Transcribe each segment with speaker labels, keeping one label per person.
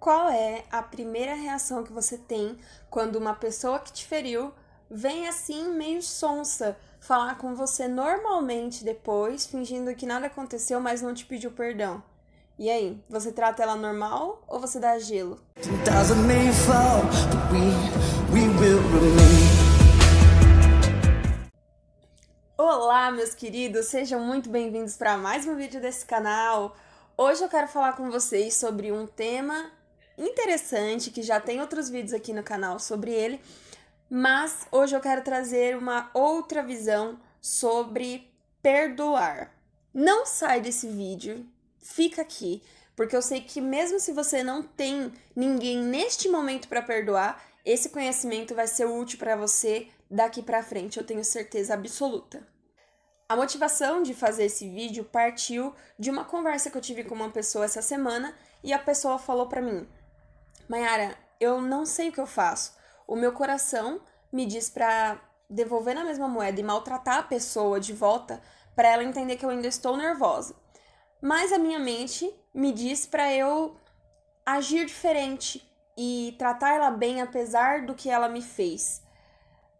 Speaker 1: Qual é a primeira reação que você tem quando uma pessoa que te feriu vem assim meio sonsa falar com você normalmente depois, fingindo que nada aconteceu, mas não te pediu perdão? E aí, você trata ela normal ou você dá gelo? Olá, meus queridos, sejam muito bem-vindos para mais um vídeo desse canal. Hoje eu quero falar com vocês sobre um tema interessante, que já tem outros vídeos aqui no canal sobre ele, mas hoje eu quero trazer uma outra visão sobre perdoar. Não sai desse vídeo, fica aqui, porque eu sei que mesmo se você não tem ninguém neste momento para perdoar, esse conhecimento vai ser útil para você daqui para frente, eu tenho certeza absoluta. A motivação de fazer esse vídeo partiu de uma conversa que eu tive com uma pessoa essa semana e a pessoa falou para mim: Mayara, eu não sei o que eu faço. O meu coração me diz para devolver na mesma moeda e maltratar a pessoa de volta para ela entender que eu ainda estou nervosa. Mas a minha mente me diz para eu agir diferente e tratar ela bem apesar do que ela me fez.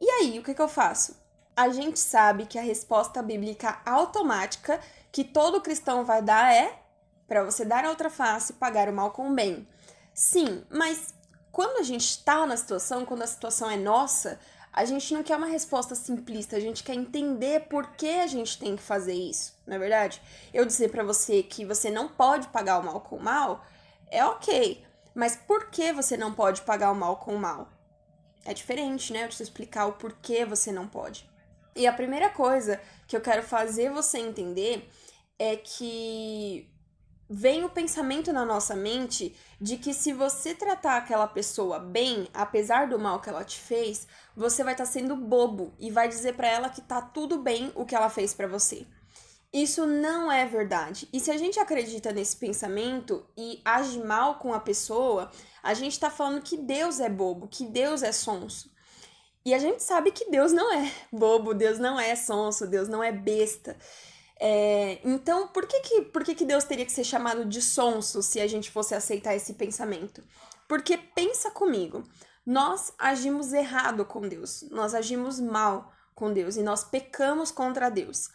Speaker 1: E aí, o que eu faço? A gente sabe que a resposta bíblica automática que todo cristão vai dar é: para você dar a outra face, pagar o mal com o bem. Sim, mas quando a gente está na situação, quando a situação é nossa, a gente não quer uma resposta simplista, a gente quer entender por que a gente tem que fazer isso, não é verdade? Eu dizer para você que você não pode pagar o mal com o mal é ok, mas por que você não pode pagar o mal com o mal? É diferente, né? Eu te explicar o porquê você não pode. E a primeira coisa que eu quero fazer você entender é que vem o pensamento na nossa mente de que se você tratar aquela pessoa bem, apesar do mal que ela te fez, você vai estar sendo bobo e vai dizer para ela que tá tudo bem o que ela fez para você. Isso não é verdade. E se a gente acredita nesse pensamento e age mal com a pessoa, a gente tá falando que Deus é bobo, que Deus é sonso. E a gente sabe que Deus não é bobo, Deus não é sonso, Deus não é besta. Então, por que Deus teria que ser chamado de sonso se a gente fosse aceitar esse pensamento? Porque pensa comigo, nós agimos errado com Deus, nós agimos mal com Deus e nós pecamos contra Deus.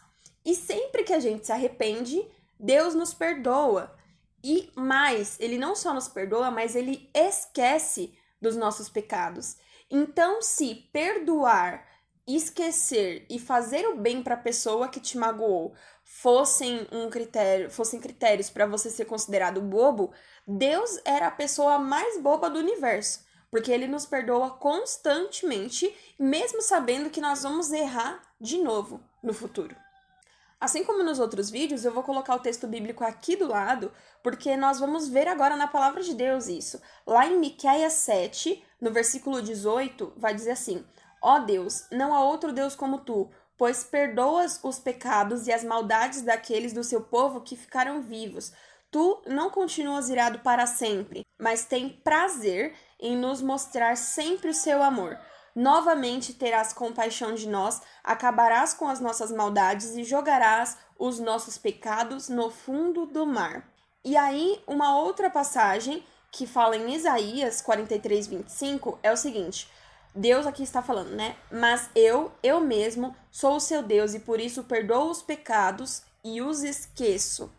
Speaker 1: E sempre que a gente se arrepende, Deus nos perdoa. E mais, Ele não só nos perdoa, mas Ele esquece dos nossos pecados. Então, se perdoar, esquecer e fazer o bem para a pessoa que te magoou fossem critérios para você ser considerado bobo, Deus era a pessoa mais boba do universo, porque Ele nos perdoa constantemente, mesmo sabendo que nós vamos errar de novo no futuro. Assim como nos outros vídeos, eu vou colocar o texto bíblico aqui do lado, porque nós vamos ver agora na palavra de Deus isso. Lá em Miqueias 7, no versículo 18, vai dizer assim: Ó Deus, não há outro Deus como tu, pois perdoas os pecados e as maldades daqueles do seu povo que ficaram vivos. Tu não continuas irado para sempre, mas tem prazer em nos mostrar sempre o seu amor. Novamente terás compaixão de nós, acabarás com as nossas maldades e jogarás os nossos pecados no fundo do mar. E aí, uma outra passagem que fala em Isaías 43, 25 é o seguinte: Deus aqui está falando, né? Mas eu mesmo, sou o seu Deus e por isso perdoo os pecados e os esqueço.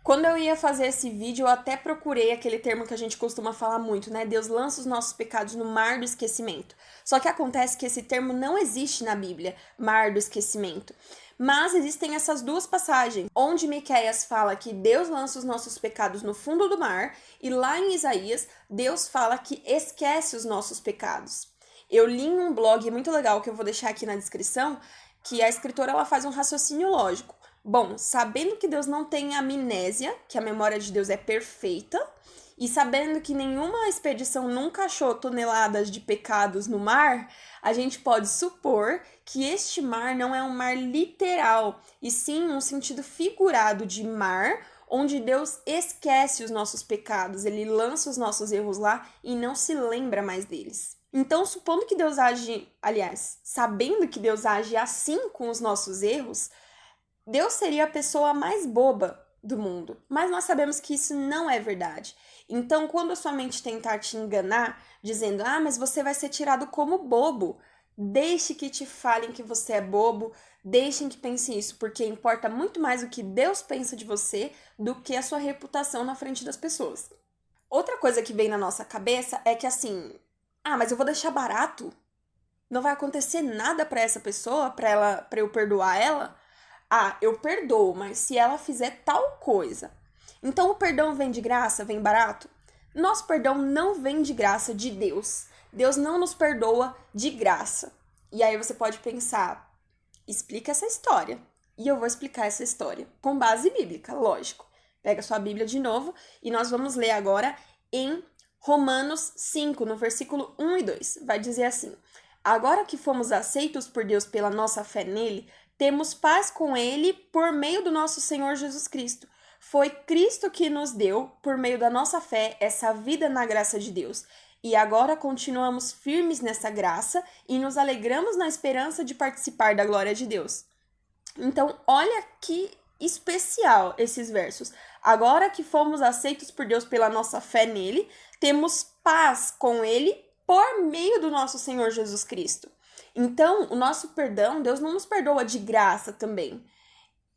Speaker 1: Quando eu ia fazer esse vídeo, eu até procurei aquele termo que a gente costuma falar muito, né? Deus lança os nossos pecados no mar do esquecimento. Só que acontece que esse termo não existe na Bíblia, mar do esquecimento. Mas existem essas duas passagens, onde Miqueias fala que Deus lança os nossos pecados no fundo do mar, e lá em Isaías, Deus fala que esquece os nossos pecados. Eu li em um blog muito legal, que eu vou deixar aqui na descrição, que a escritora ela faz um raciocínio lógico. Bom, sabendo que Deus não tem amnésia, que a memória de Deus é perfeita, e sabendo que nenhuma expedição nunca achou toneladas de pecados no mar, a gente pode supor que este mar não é um mar literal, e sim um sentido figurado de mar, onde Deus esquece os nossos pecados, Ele lança os nossos erros lá e não se lembra mais deles. Então, supondo que Deus age, sabendo que Deus age assim com os nossos erros, Deus seria a pessoa mais boba do mundo, mas nós sabemos que isso não é verdade. Então, quando a sua mente tentar te enganar, dizendo, mas você vai ser tirado como bobo, deixe que te falem que você é bobo, deixem que pensem isso, porque importa muito mais o que Deus pensa de você do que a sua reputação na frente das pessoas. Outra coisa que vem na nossa cabeça é que assim, mas eu vou deixar barato? Não vai acontecer nada pra essa pessoa, pra eu perdoar ela? Eu perdoo, mas se ela fizer tal coisa. Então o perdão vem de graça, vem barato? Nosso perdão não vem de graça de Deus. Deus não nos perdoa de graça. E aí você pode pensar, explica essa história. E eu vou explicar essa história com base bíblica, lógico. Pega sua Bíblia de novo e nós vamos ler agora em Romanos 5, no versículo 1 e 2. Vai dizer assim: agora que fomos aceitos por Deus pela nossa fé nele, temos paz com ele por meio do nosso Senhor Jesus Cristo. Foi Cristo que nos deu, por meio da nossa fé, essa vida na graça de Deus. E agora continuamos firmes nessa graça e nos alegramos na esperança de participar da glória de Deus. Então, olha que especial esses versos. Agora que fomos aceitos por Deus pela nossa fé nele, temos paz com ele por meio do nosso Senhor Jesus Cristo. Então, o nosso perdão, Deus não nos perdoa de graça também.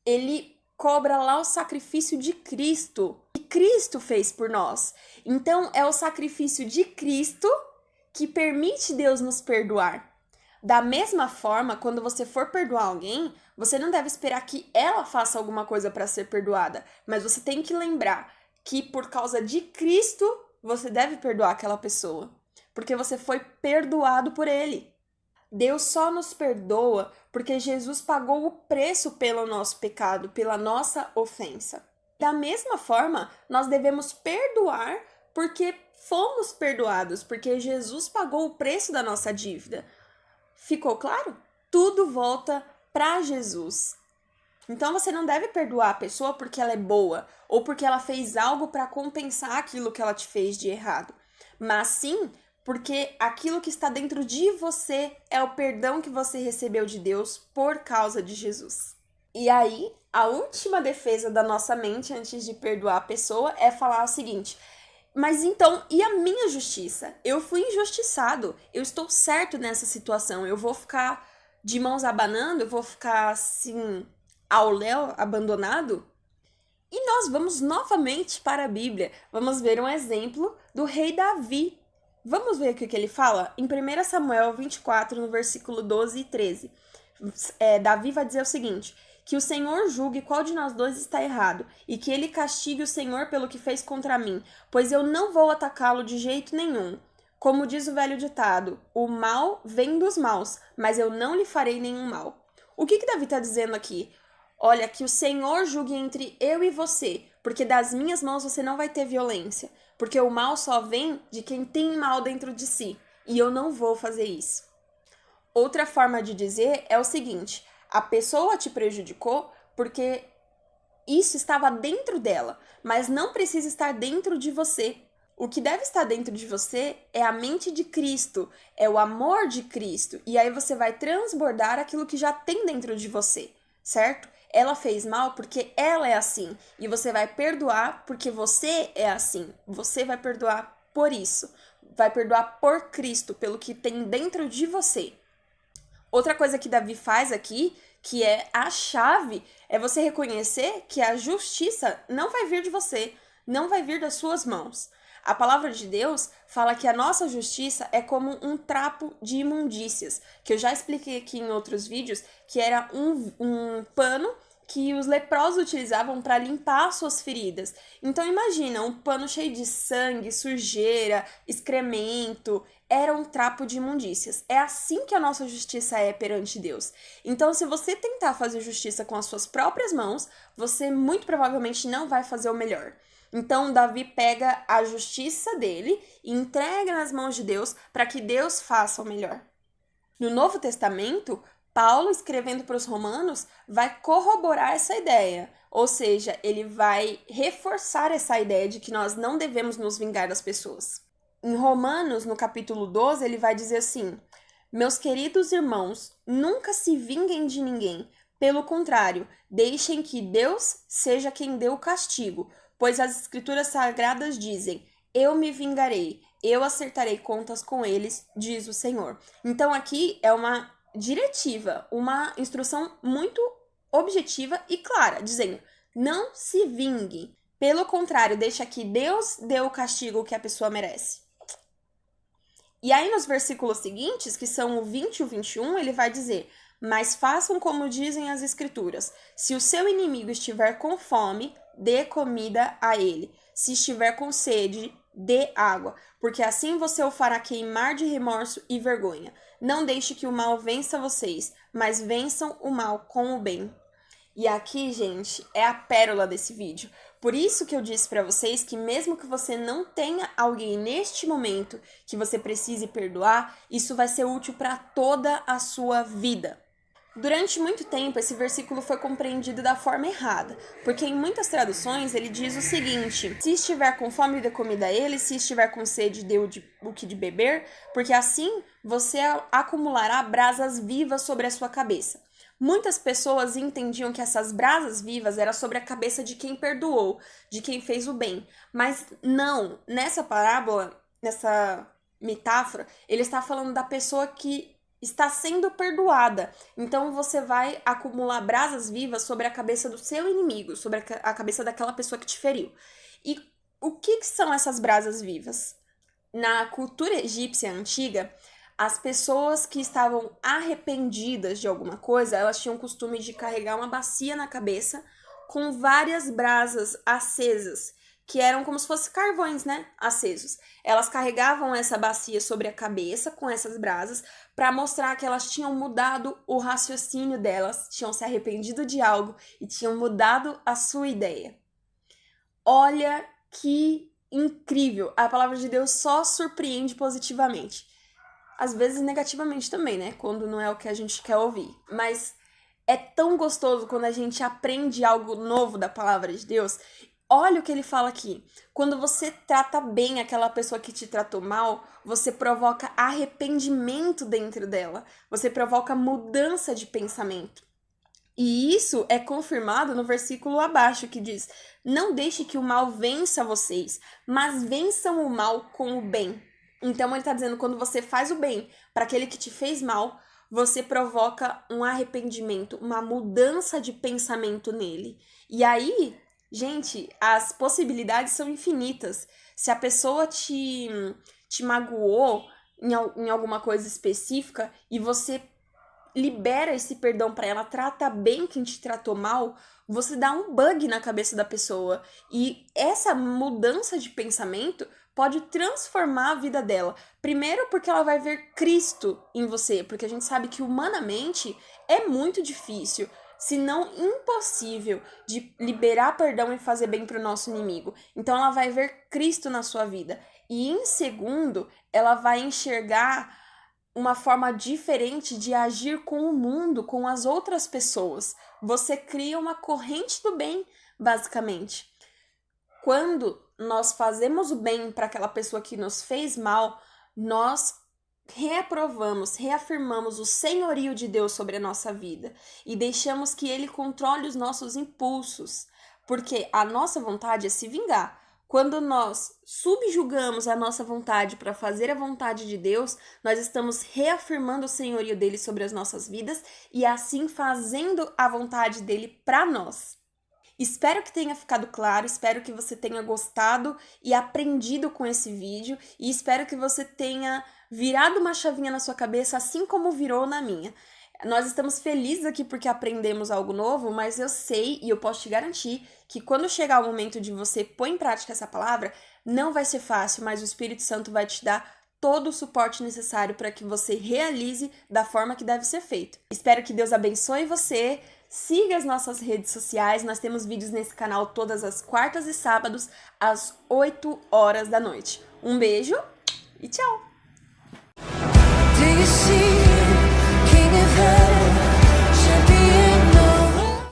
Speaker 1: Ele cobra lá o sacrifício de Cristo. E Cristo fez por nós. Então, é o sacrifício de Cristo que permite Deus nos perdoar. Da mesma forma, quando você for perdoar alguém, você não deve esperar que ela faça alguma coisa para ser perdoada. Mas você tem que lembrar que por causa de Cristo, você deve perdoar aquela pessoa. Porque você foi perdoado por ele. Deus só nos perdoa porque Jesus pagou o preço pelo nosso pecado, pela nossa ofensa. Da mesma forma, nós devemos perdoar porque fomos perdoados, porque Jesus pagou o preço da nossa dívida. Ficou claro? Tudo volta para Jesus. Então você não deve perdoar a pessoa porque ela é boa ou porque ela fez algo para compensar aquilo que ela te fez de errado, mas sim porque aquilo que está dentro de você é o perdão que você recebeu de Deus por causa de Jesus. E aí, a última defesa da nossa mente antes de perdoar a pessoa é falar o seguinte: mas então, e a minha justiça? Eu fui injustiçado, eu estou certo nessa situação, eu vou ficar de mãos abanando, eu vou ficar assim, ao léu, abandonado? E nós vamos novamente para a Bíblia, vamos ver um exemplo do rei Davi. Vamos ver o que ele fala? Em 1 Samuel 24, no versículo 12 e 13. Davi vai dizer o seguinte: que o Senhor julgue qual de nós dois está errado, e que ele castigue o Senhor pelo que fez contra mim, pois eu não vou atacá-lo de jeito nenhum. Como diz o velho ditado, o mal vem dos maus, mas eu não lhe farei nenhum mal. O que Davi está dizendo aqui? Olha, que o Senhor julgue entre eu e você, porque das minhas mãos você não vai ter violência, porque o mal só vem de quem tem mal dentro de si, e eu não vou fazer isso. Outra forma de dizer é o seguinte: a pessoa te prejudicou porque isso estava dentro dela, mas não precisa estar dentro de você. O que deve estar dentro de você é a mente de Cristo, é o amor de Cristo, e aí você vai transbordar aquilo que já tem dentro de você, certo? Ela fez mal porque ela é assim, e você vai perdoar porque você é assim. Você vai perdoar por isso, vai perdoar por Cristo, pelo que tem dentro de você. Outra coisa que Davi faz aqui, que é a chave, é você reconhecer que a justiça não vai vir de você, não vai vir das suas mãos. A palavra de Deus fala que a nossa justiça é como um trapo de imundícias, que eu já expliquei aqui em outros vídeos, que era um pano que os leprosos utilizavam para limpar suas feridas. Então imagina, um pano cheio de sangue, sujeira, excremento, era um trapo de imundícias. É assim que a nossa justiça é perante Deus. Então, se você tentar fazer justiça com as suas próprias mãos, você muito provavelmente não vai fazer o melhor. Então, Davi pega a justiça dele e entrega nas mãos de Deus para que Deus faça o melhor. No Novo Testamento, Paulo, escrevendo para os romanos, vai corroborar essa ideia. Ou seja, ele vai reforçar essa ideia de que nós não devemos nos vingar das pessoas. Em Romanos, no capítulo 12, ele vai dizer assim: meus queridos irmãos, nunca se vinguem de ninguém. Pelo contrário, deixem que Deus seja quem dê o castigo, pois as Escrituras Sagradas dizem: eu me vingarei, eu acertarei contas com eles, diz o Senhor. Então aqui é uma diretiva, uma instrução muito objetiva e clara, dizendo: não se vingue. Pelo contrário, deixa que Deus dê o castigo que a pessoa merece. E aí nos versículos seguintes, que são o 20 e o 21, ele vai dizer: mas façam como dizem as escrituras. Se o seu inimigo estiver com fome, dê comida a ele. Se estiver com sede, dê água, porque assim você o fará queimar de remorso e vergonha. Não deixe que o mal vença vocês, mas vençam o mal com o bem. E aqui, gente, é a pérola desse vídeo. Por isso que eu disse pra vocês que mesmo que você não tenha alguém neste momento que você precise perdoar, isso vai ser útil para toda a sua vida. Durante muito tempo, esse versículo foi compreendido da forma errada, porque em muitas traduções ele diz o seguinte: se estiver com fome, dê comida a ele, se estiver com sede, dê o que de beber, porque assim você acumulará brasas vivas sobre a sua cabeça. Muitas pessoas entendiam que essas brasas vivas eram sobre a cabeça de quem perdoou, de quem fez o bem. Mas não, nessa parábola, nessa metáfora, ele está falando da pessoa que está sendo perdoada. Então você vai acumular brasas vivas sobre a cabeça do seu inimigo, sobre a cabeça daquela pessoa que te feriu. E o que são essas brasas vivas? Na cultura egípcia antiga, as pessoas que estavam arrependidas de alguma coisa, elas tinham o costume de carregar uma bacia na cabeça com várias brasas acesas, que eram como se fossem carvões, né? Acesos. Elas carregavam essa bacia sobre a cabeça com essas brasas para mostrar que elas tinham mudado o raciocínio delas, tinham se arrependido de algo e tinham mudado a sua ideia. Olha que incrível! A palavra de Deus só surpreende positivamente. Às vezes negativamente também, né? Quando não é o que a gente quer ouvir. Mas é tão gostoso quando a gente aprende algo novo da palavra de Deus. Olha o que ele fala aqui. Quando você trata bem aquela pessoa que te tratou mal, você provoca arrependimento dentro dela. Você provoca mudança de pensamento. E isso é confirmado no versículo abaixo, que diz: não deixe que o mal vença vocês, mas vençam o mal com o bem. Então ele está dizendo, quando você faz o bem para aquele que te fez mal, você provoca um arrependimento, uma mudança de pensamento nele. E aí, gente, as possibilidades são infinitas. Se a pessoa te magoou em alguma coisa específica e você libera esse perdão para ela, trata bem quem te tratou mal, você dá um bug na cabeça da pessoa. E essa mudança de pensamento pode transformar a vida dela. Primeiro porque ela vai ver Cristo em você, porque a gente sabe que humanamente é muito difícil, se não impossível, de liberar perdão e fazer bem para o nosso inimigo. Então ela vai ver Cristo na sua vida. E em segundo, ela vai enxergar uma forma diferente de agir com o mundo, com as outras pessoas. Você cria uma corrente do bem, basicamente. Quando nós fazemos o bem para aquela pessoa que nos fez mal, nós reaprovamos, reafirmamos o senhorio de Deus sobre a nossa vida e deixamos que Ele controle os nossos impulsos, porque a nossa vontade é se vingar. Quando nós subjugamos a nossa vontade para fazer a vontade de Deus, nós estamos reafirmando o senhorio dele sobre as nossas vidas e assim fazendo a vontade dele para nós. Espero que tenha ficado claro, espero que você tenha gostado e aprendido com esse vídeo e espero que você tenha virado uma chavinha na sua cabeça, assim como virou na minha. Nós estamos felizes aqui porque aprendemos algo novo, mas eu sei e eu posso te garantir que quando chegar o momento de você pôr em prática essa palavra, não vai ser fácil, mas o Espírito Santo vai te dar todo o suporte necessário para que você realize da forma que deve ser feito. Espero que Deus abençoe você. Siga as nossas redes sociais, nós temos vídeos nesse canal todas as quartas e sábados, às 8 horas da noite. Um beijo e tchau!